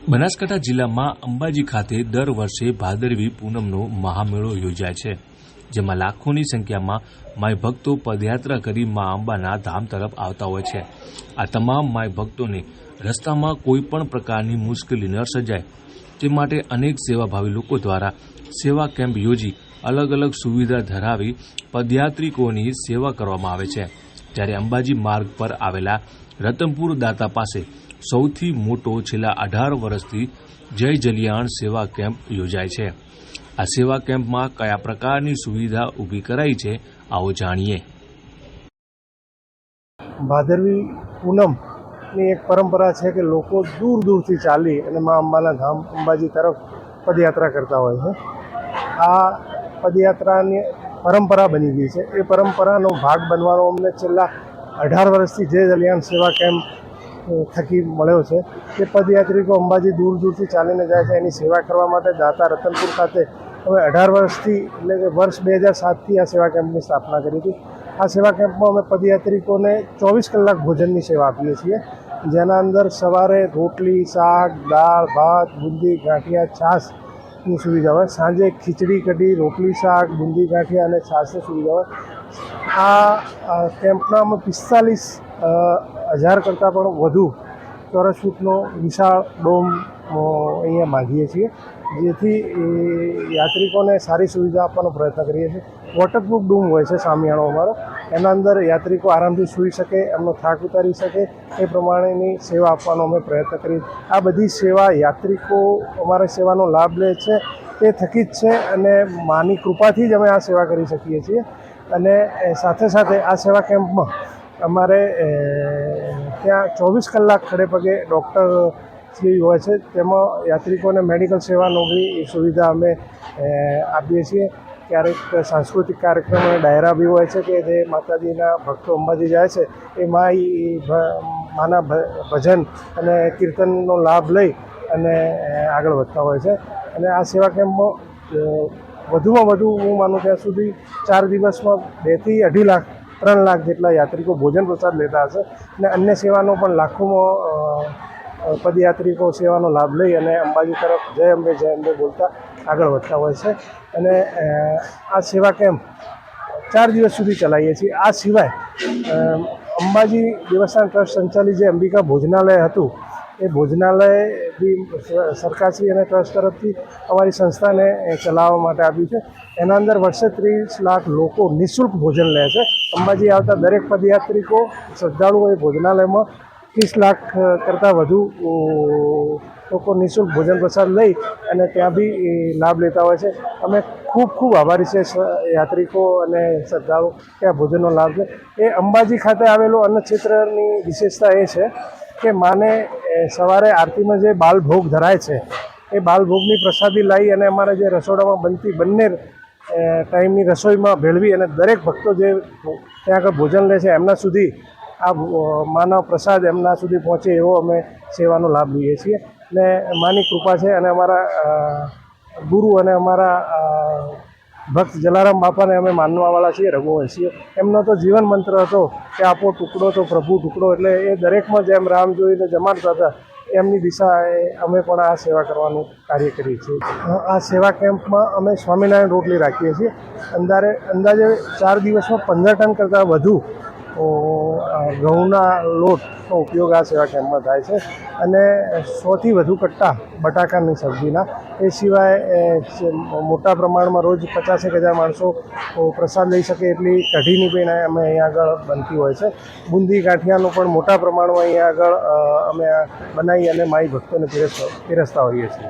બનાસકાંઠા જિલ્લામાં અંબાજી ખાતે દર વર્ષે ભાદરવી પૂનમનો મહામેળો યોજાય છે, જેમાં લાખોની સંખ્યામાં માઈ ભક્તો પદયાત્રા કરી મા અંબાના ધામ તરફ આવતા હોય છે. આ તમામ માઈ ભક્તોને રસ્તામાં કોઈપણ પ્રકારની મુશ્કેલી ન સર્જાય તે માટે અનેક સેવાભાવી લોકો દ્વારા સેવા કેમ્પ યોજી અલગ અલગ સુવિધા ધરાવી પદયાત્રિકોની સેવા કરવામાં આવે છે. ત્યારે અંબાજી માર્ગ પર આવેલા રતનપુર દાતા પાસે સૌથી મોટો છેલ્લા 18 વર્ષથી જય જલિયાણ સેવા કેમ્પ યોજાય છે. આ સેવા કેમ્પમાં કયા પ્રકારની સુવિધા ઊભી કરાઈ છે, આવો જાણીએ. ભાદરવી પૂનમની એક પરંપરા છે કે લોકો દૂર દૂરથી ચાલી અને મા અંબાના ધામ અંબાજી તરફ પદયાત્રા કરતા હોય છે. આ પદયાત્રાની પરંપરા બની ગઈ છે. એ પરંપરાનો ભાગ બનવાનો અમને છેલ્લા 18 વર્ષથી જય જલિયાણ સેવા કેમ્પ થકી મળ્યો છે. કે પદયાત્રિકો અંબાજી દૂર દૂરથી ચાલીને જાય છે, એની સેવા કરવા માટે દાતા રતનપુર ખાતે અમે 18 વર્ષથી એટલે કે વર્ષ 2007થી આ સેવા કેમ્પની સ્થાપના કરી હતી. આ સેવા કેમ્પમાં અમે પદયાત્રિકોને 24 કલાક ભોજનની સેવા આપીએ છીએ, જેના અંદર સવારે રોટલી, શાક, દાળ, ભાત, બુંદી, ગાંઠિયા, છાશની સુવિધા હોય. સાંજે ખીચડી કઢી, રોટલી, શાક, બુંદી, ગાંઠિયા અને છાશની સુવિધા હોય. આ કેમ્પના અમે 45,000 કરતાં પણ વધુ ચોરસ ફૂટનો વિશાળ ડોમ અહીંયા બાંધીએ છીએ, જેથી યાત્રિકોને સારી સુવિધા આપવાનો પ્રયત્ન કરીએ છીએ. વોટરપ્રૂફ ડોમ હોય છે સામિયાણો અમારો, એના અંદર યાત્રિકો આરામથી સૂઈ શકે, એમનો થાક ઉતારી શકે એ પ્રમાણેની સેવા આપવાનો અમે પ્રયત્ન કરીએ. આ બધી સેવા યાત્રિકો અમારી સેવાનો લાભ લે છે તે થકી જ છે, અને માની કૃપાથી જ અમે આ સેવા કરી શકીએ છીએ. અને સાથે સાથે આ સેવા કેમ્પમાં અમારે ત્યાં 24 કલાક ખડે પગે ડૉક્ટર શ્રી હોય છે. તેમાં યાત્રિકોને મેડિકલ સેવાનો બી સુવિધા અમે આપીએ છીએ. ક્યારેક સાંસ્કૃતિક કાર્યક્રમ અને ડાયરા બી હોય છે કે જે માતાજીના ભક્તો અંબાજી જાય છે એ માના ભજન અને કીર્તનનો લાભ લઈ અને આગળ વધતા હોય છે. અને આ સેવા કેમ્પમાં વધુમાં વધુ હું માનું ત્યાં સુધી 4 દિવસમાં 2 થી 2.5 લાખ 3 લાખ જેટલા યાત્રિકો ભોજન પ્રસાદ લેતા હશે. અને અન્ય સેવાનો પણ લાખોમાં પદયાત્રિકો સેવાનો લાભ લઈ અને અંબાજી તરફ જય અંબે બોલતા આગળ વધતા હોય છે. અને આ સેવા કેમ્પ 4 દિવસ સુધી ચલાવીએ છીએ. આ સિવાય અંબાજી દેવસ્થાન ટ્રસ્ટ સંચાલિત જે અંબિકા ભોજનાલય હતું, એ ભોજનાલય બી સરકારશ્રી અને ટ્રસ્ટ તરફથી અમારી સંસ્થાને ચલાવવા માટે આપ્યું છે. એના અંદર વર્ષે 30 લાખ લોકો નિઃશુલ્ક ભોજન લે છે. અંબાજી આવતા દરેક પદયાત્રિકો શ્રદ્ધાળુઓ એ ભોજનાલયમાં 30 લાખ કરતાં વધુ લોકો નિઃશુલ્ક ભોજન પ્રસાદ લઈ અને ત્યાં બી લાભ લેતા હોય છે. અમે ખૂબ આભારી છે યાત્રિકો અને શ્રદ્ધાળુ કે આ ભોજનનો લાભ લે. એ અંબાજી ખાતે આવેલો અન્ન ક્ષેત્રની વિશેષતા એ છે કે માને સવારે આરતીમાં જે બાલભોગ ધરાય છે એ બાલભોગની પ્રસાદી લાવી અને અમારે જે રસોડામાં બનતી બંને ટાઈમની રસોઈમાં ભેળવી અને દરેક ભક્તો જે ત્યાં આગળ ભોજન લે છે એમના સુધી આ માનો પ્રસાદ એમના સુધી પહોંચે એવો અમે સેવાનો લાભ લઈએ છીએ. ને માની કૃપા છે અને અમારા ગુરુ અને અમારા ભક્ત જલારામ બાપાને અમે માનવાવાળા છીએ, રઘુવંશીઓ. એમનો તો જીવન મંત્ર હતો કે આપો ટુકડો તો પ્રભુ ટુકડો. એટલે એ દરેકમાં જેમ રામ જોઈને જમાડતા હતા એમની દિશાએ અમે પણ આ સેવા કરવાનું કાર્ય કરીએ છીએ. આ સેવા કેમ્પમાં અમે સ્વામિનારાયણ રોટલી રાખીએ છીએ. અંદાજે 4 દિવસમાં 15 ટન કરતાં વધુ ઘઉંના લોટનો ઉપયોગ આ સેવા કેમ્પમાં થાય છે. અને 100થી વધુ કટ્ટા બટાકાની સબ્જીના. એ સિવાય મોટા પ્રમાણમાં રોજ 50,000 માણસો પ્રસાદ લઈ શકે એટલી કઢીની પણ અમે અહીંયા આગળ બનતી હોય છે. બુંદી ગાંઠિયાનું પણ મોટા પ્રમાણમાં અહીંયા આગળ અમે બનાવી અને માઈ ભક્તોને પીરસતા હોઈએ છીએ.